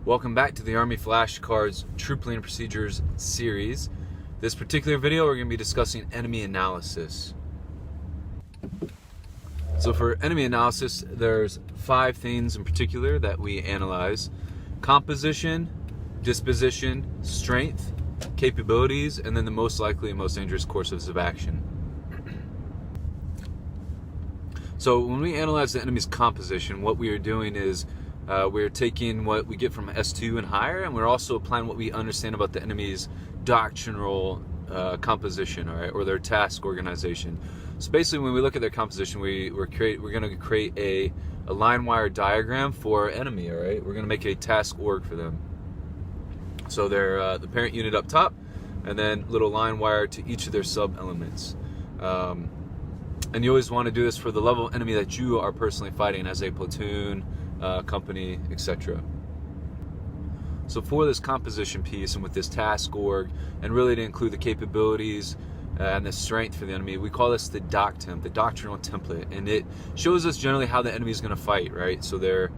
Welcome back to the Army Flashcards Troop Lane Procedures series. This particular video we're going to be discussing enemy analysis. So for enemy analysis, there's 5 things in particular that we analyze: composition, disposition, strength, capabilities, and then the most likely and most dangerous courses of action. So when we analyze the enemy's composition, what we are doing is we're taking what we get from S2 and higher, and we're also applying what we understand about the enemy's doctrinal composition, all right, or their task organization. So basically, when we look at their composition, we're going to create a line wire diagram for our enemy, all right? We're going to make a task org for them. So they're the parent unit up top, and then little line wire to each of their sub-elements. And you always want to do this for the level of enemy that you are personally fighting as a platoon, company, etc. So for this composition piece and with this task org, and really to include the capabilities and the strength for the enemy, we call this the DOCTEMP, the Doctrinal Template, and it shows us generally how the enemy is going to fight, right? So their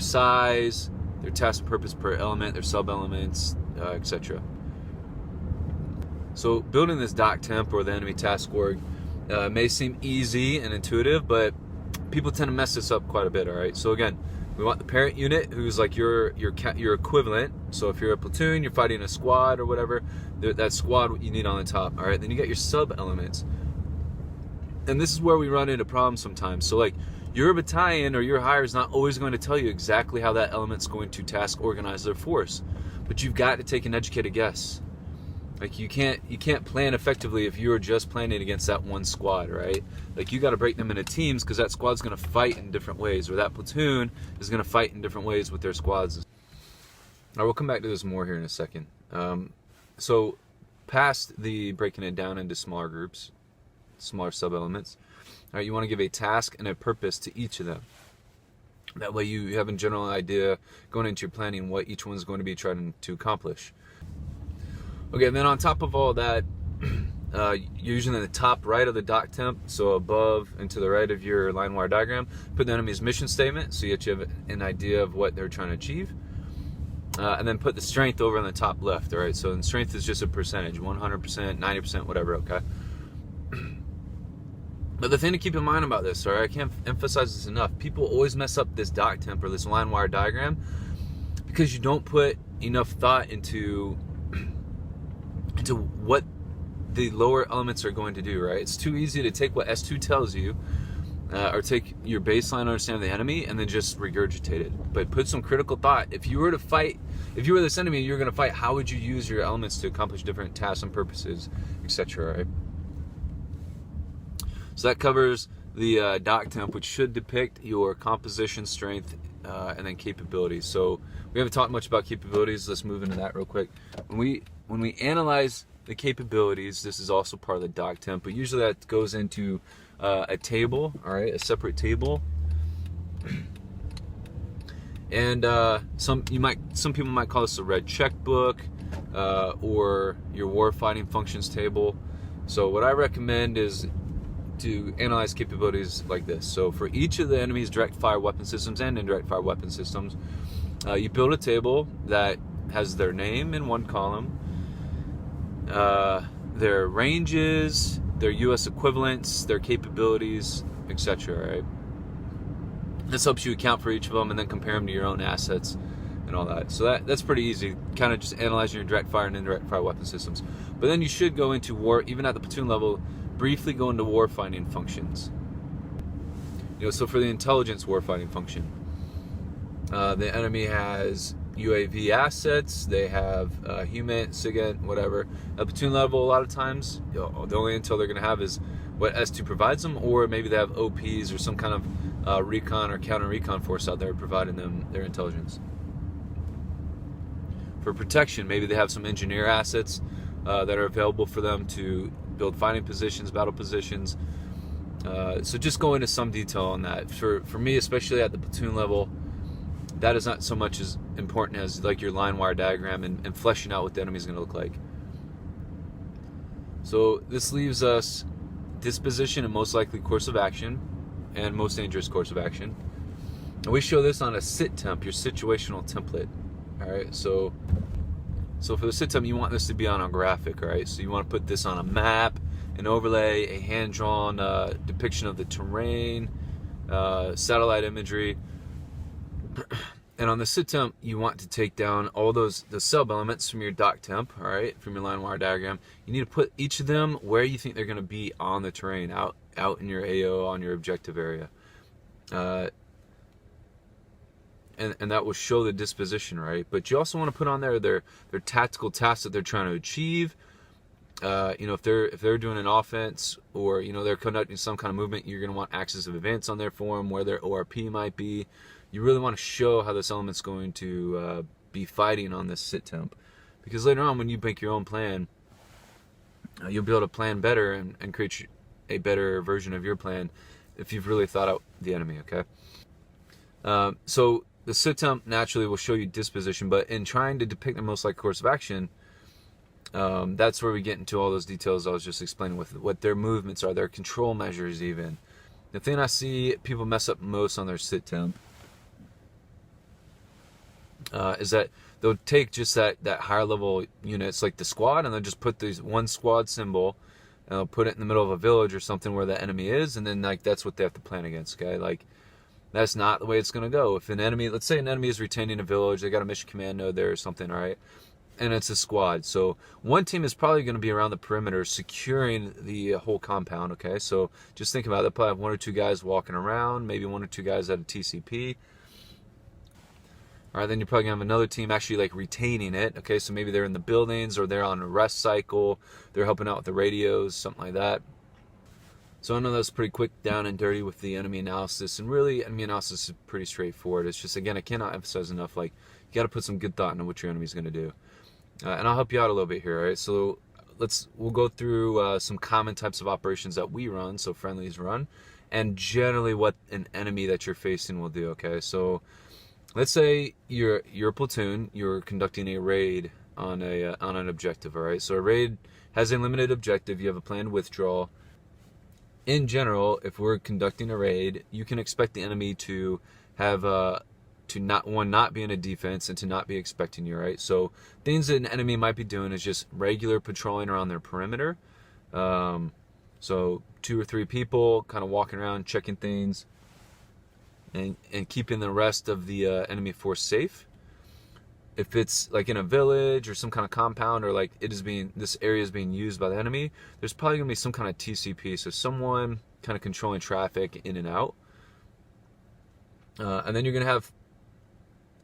size, their task and purpose per element, their sub-elements, etc. So building this DOCTEMP, or the enemy task org, may seem easy and intuitive, but people tend to mess this up quite a bit, all right? So again, we want the parent unit, who's like your equivalent. So if you're a platoon, you're fighting a squad or whatever, that squad what you need on the top, all right? Then you got your sub-elements. And this is where we run into problems sometimes. So like, your battalion or your hire is not always going to tell you exactly how that element's going to task organize their force, but you've got to take an educated guess. Like you can't plan effectively if you're just planning against that one squad, right? Like you got to break them into teams, because that squad's going to fight in different ways, or that platoon is going to fight in different ways with their squads. All right, we'll come back to this more here in a second. So past the breaking it down into smaller groups, smaller sub-elements, all right, you want to give a task and a purpose to each of them. That way you have a general idea going into your planning what each one's going to be trying to accomplish. Okay, and then on top of all that, usually in the top right of the DOCTEMP, so above and to the right of your line wire diagram, put the enemy's mission statement, so you have an idea of what they're trying to achieve. And then put the strength over on the top left, all right? So then strength is just a percentage, 100%, 90%, whatever, okay? But the thing to keep in mind about this, all right, I can't emphasize this enough, people always mess up this DOCTEMP, or this line wire diagram, because you don't put enough thought into what the lower elements are going to do, right? It's too easy to take what S2 tells you, or take your baseline understanding of the enemy and then just regurgitate it. But put some critical thought. If you were to fight, if you were this enemy and you're going to fight, how would you use your elements to accomplish different tasks and purposes, etc., right? So that covers the DOCTEMP, which should depict your composition, strength, and then capabilities. So we haven't talked much about capabilities. Let's move into that real quick. When we analyze the capabilities, this is also part of the DOCTEMP, but usually that goes into a table, all right, a separate table. And some people might call this a red checkbook, or your warfighting functions table. So what I recommend is to analyze capabilities like this. So for each of the enemy's direct fire weapon systems and indirect fire weapon systems, you build a table that has their name in one column, their ranges, their US equivalents, their capabilities, etc., right? This helps you account for each of them and then compare them to your own assets and all that. So that's pretty easy, kind of just analyzing your direct fire and indirect fire weapon systems. But then you should go into war, even at the platoon level, briefly go into warfighting functions. So for the intelligence warfighting function, the enemy has UAV assets, they have human, SIGINT, whatever. At platoon level, a lot of times, the only intel they're going to have is what S2 provides them, or maybe they have OPs or some kind of recon or counter-recon force out there providing them their intelligence. For protection, maybe they have some engineer assets that are available for them to build fighting positions, battle positions. So just go into some detail on that. For me, especially at the platoon level, that is not so much as important as like your line wire diagram and fleshing out what the enemy is going to look like. So this leaves us disposition and most likely course of action, and most dangerous course of action. And we show this on a SITEMP, your situational template. All right, so for the SITEMP, you want this to be on a graphic, all right? So you want to put this on a map, an overlay, a hand-drawn depiction of the terrain, satellite imagery. And on the SITEMP, you want to take down all the sub-elements from your DOCTEMP, all right, from your line wire diagram. You need to put each of them where you think they're going to be on the terrain, out in your AO, on your objective area. And that will show the disposition, right? But you also want to put on there their tactical tasks that they're trying to achieve. You know, if they're doing an offense, or you know they're conducting some kind of movement, you're going to want axis of advance on there for them, where their ORP might be. You really want to show how this element's going to be fighting on this SITEMP, because later on when you make your own plan, you'll be able to plan better and create a better version of your plan if you've really thought out the enemy. Okay. So the SITEMP naturally will show you disposition, but in trying to depict the most likely course of action, that's where we get into all those details I was just explaining, with what their movements are, their control measures even. The thing I see people mess up most on their SITEMP is that they'll take just that higher level units like the squad, and they'll just put this one squad symbol, and they'll put it in the middle of a village or something where the enemy is, and then like that's what they have to plan against. Okay, like that's not the way it's going to go. If an enemy, let's say an enemy is retaining a village, they got a mission command node there or something, all right, and it's a squad. So one team is probably going to be around the perimeter securing the whole compound. Okay, so just think about it. They'll probably have one or two guys walking around, maybe one or two guys at a TCP. All right, then you're probably gonna have another team actually like retaining it. Okay, so maybe they're in the buildings, or they're on a rest cycle, they're helping out with the radios, something like that. So I know that's pretty quick down and dirty with the enemy analysis, and really enemy analysis is pretty straightforward. It's just, again, I cannot emphasize enough, like, you got to put some good thought into what your enemy's going to do. And I'll help you out a little bit here. All right, so we'll go through some common types of operations that we run, so friendlies run, and generally what an enemy that you're facing will do. Okay, so let's say you're a platoon, you're conducting a raid on an objective. All right, so a raid has a limited objective. You have a planned withdrawal. In general, if we're conducting a raid, you can expect the enemy to have not be in a defense, and to not be expecting you. Right, so things that an enemy might be doing is just regular patrolling around their perimeter. So 2 or 3 people kind of walking around, checking things, and keeping the rest of the enemy force safe. If it's like in a village or some kind of compound, or like this area is being used by the enemy, there's probably gonna be some kind of TCP, so someone kind of controlling traffic in and out. And then you're gonna have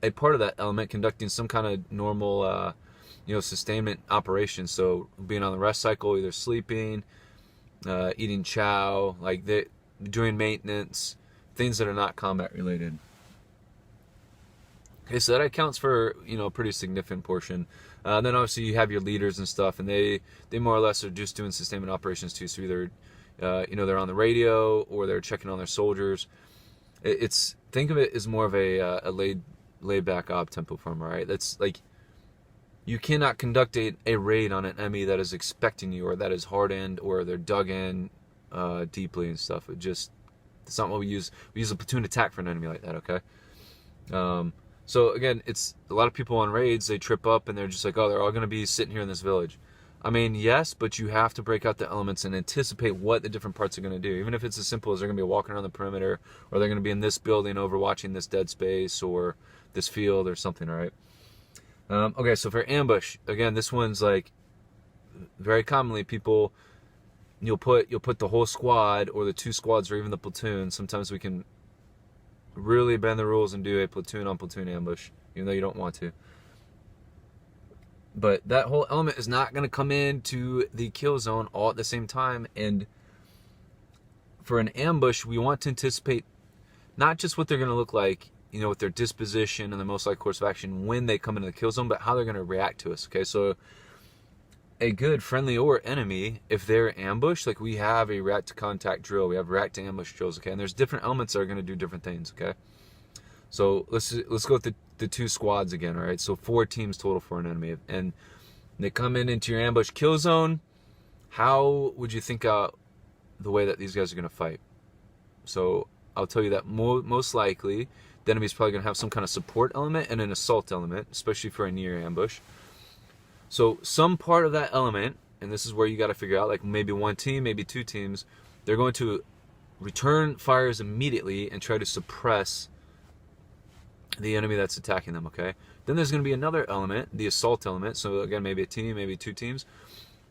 a part of that element conducting some kind of normal, sustainment operation. So being on the rest cycle, either sleeping, eating chow, like they're doing maintenance, things that are not combat related. Okay, so that accounts for a pretty significant portion. Then obviously you have your leaders and stuff, and they more or less are just doing sustainment operations too. So either they're on the radio, or they're checking on their soldiers. Think of it as more of a laid back op tempo form. All right, that's like, you cannot conduct a raid on an enemy that is expecting you, or that is hardened, or they're dug in deeply and stuff. It's not what we use. We use a platoon attack for an enemy like that. Okay. So again, it's a lot of people on raids, they trip up and they're just like, oh, they're all going to be sitting here in this village. I mean, yes, but you have to break out the elements and anticipate what the different parts are going to do. Even if it's as simple as they're going to be walking around the perimeter, or they're going to be in this building overwatching this dead space, or this field or something, all right? Okay, so for ambush, again, this one's like, very commonly you'll put the whole squad, or the 2 squads, or even the platoon. Sometimes we can really bend the rules and do a platoon on platoon ambush, even though you don't want to. But that whole element is not going to come into the kill zone all at the same time. And for an ambush, we want to anticipate not just what they're going to look like, with their disposition and the most likely course of action when they come into the kill zone, but how they're going to react to us. Okay, so a good friendly or enemy, if they're ambushed, like we have a react to contact drill, we have react to ambush drills. Okay, and there's different elements that are going to do different things. Okay, so let's go with the 2 squads again. All right, so 4 teams total for an enemy, and they come into your ambush kill zone. How would you think the way that these guys are going to fight? So I'll tell you that most likely the enemy's probably going to have some kind of support element and an assault element, especially for a near ambush. So some part of that element, and this is where you got to figure out, like maybe one team, maybe two teams, they're going to return fires immediately and try to suppress the enemy that's attacking them, okay? Then there's going to be another element, the assault element. So again, maybe a team, maybe two teams.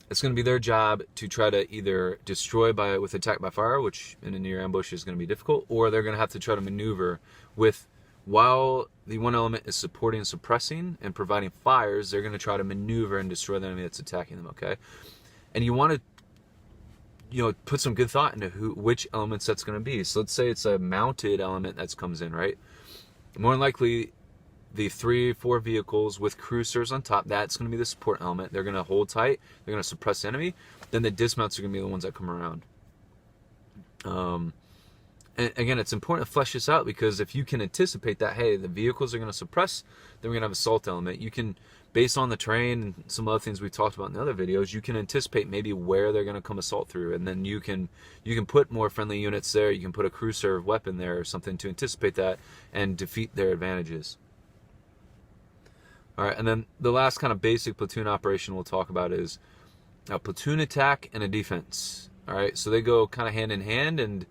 It's going to be their job to try to either destroy with attack by fire, which in a near ambush is going to be difficult, or they're going to have to try to maneuver with, while the one element is supporting and suppressing and providing fires, they're going to try to maneuver and destroy the enemy that's attacking them, okay? And you want to, you know, put some good thought into which elements that's going to be. So let's say it's a mounted element that comes in, right? More than likely, the 3-4 vehicles with cruisers on top, that's going to be the support element. They're going to hold tight. They're going to suppress the enemy. Then the dismounts are going to be the ones that come around. And again, it's important to flesh this out, because if you can anticipate that, hey, the vehicles are going to suppress, then we're going to have an assault element. You can, based on the terrain and some other things we talked about in the other videos, you can anticipate maybe where they're going to come assault through, and then you can put more friendly units there. You can put a crew serve weapon there or something to anticipate that and defeat their advantages. All right, and then the last kind of basic platoon operation we'll talk about is a platoon attack and a defense. All right, so they go kind of hand in hand, and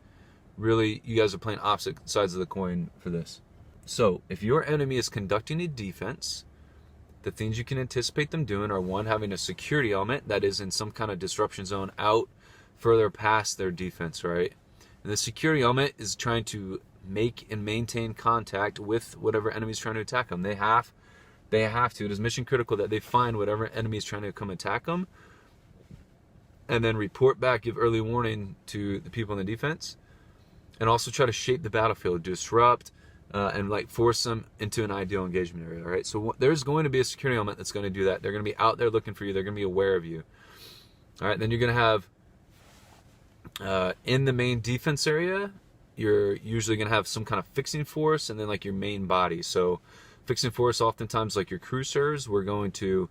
really you guys are playing opposite sides of the coin for this. So if your enemy is conducting a defense, the things you can anticipate them doing are, one, having a security element that is in some kind of disruption zone out further past their defense, right? And the security element is trying to make and maintain contact with whatever enemy is trying to attack them. They have to. It is mission critical that they find whatever enemy is trying to come attack them, and then report back, give early warning to the people in the defense, and also try to shape the battlefield, disrupt, and like force them into an ideal engagement area. All right, so there's going to be a security element that's going to do that. They're going to be out there looking for you. They're going to be aware of you. All right, then you're going to have in the main defense area, you're usually going to have some kind of fixing force, and then like your main body. So fixing force, oftentimes like your cruisers, we're going to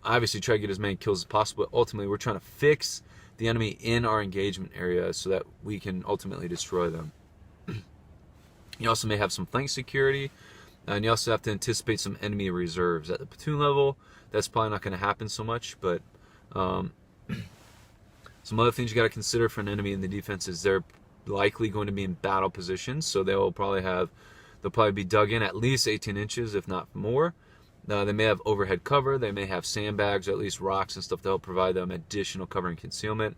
obviously try to get as many kills as possible, but ultimately we're trying to fix the enemy in our engagement area so that we can ultimately destroy them. You also may have some flank security, and you also have to anticipate some enemy reserves. At the platoon level, that's probably not going to happen so much, but some other things you got to consider for an enemy in the defense is they're likely going to be in battle positions, so they'll probably be dug in at least 18 inches, if not more. They may have overhead cover. They may have sandbags, or at least rocks and stuff that will provide them additional cover and concealment.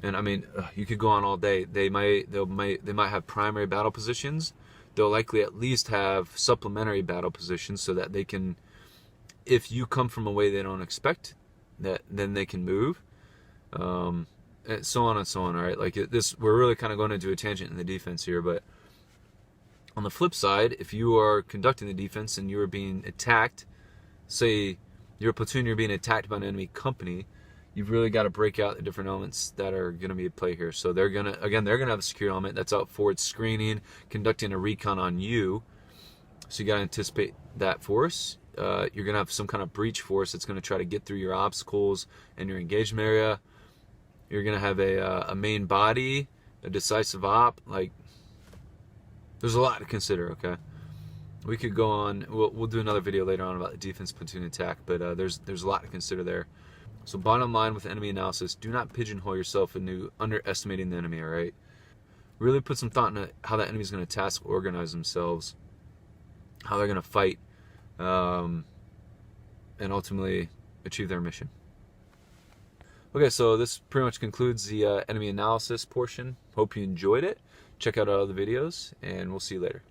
And I mean, you could go on all day. They might have primary battle positions. They'll likely at least have supplementary battle positions so that they can, if you come from a way they don't expect, then they can move. And so on and so on. All right, like we're really kind of going into a tangent in the defense here, but on the flip side, if you are conducting the defense and you are being attacked, say you're a platoon, you're being attacked by an enemy company, you've really got to break out the different elements that are going to be at play here. So they're going to have a security element that's out forward screening, conducting a recon on you. So you got to anticipate that force. You're going to have some kind of breach force that's going to try to get through your obstacles and your engagement area. You're going to have a main body, a decisive op. Like, there's a lot to consider, okay? We could go on. We'll do another video later on about the defense platoon attack, but there's a lot to consider there. So bottom line with enemy analysis, do not pigeonhole yourself into underestimating the enemy, all right? Really put some thought into how that enemy is going to task organize themselves, how they're going to fight, and ultimately achieve their mission. Okay, so this pretty much concludes the enemy analysis portion. Hope you enjoyed it. Check out our other videos, and we'll see you later.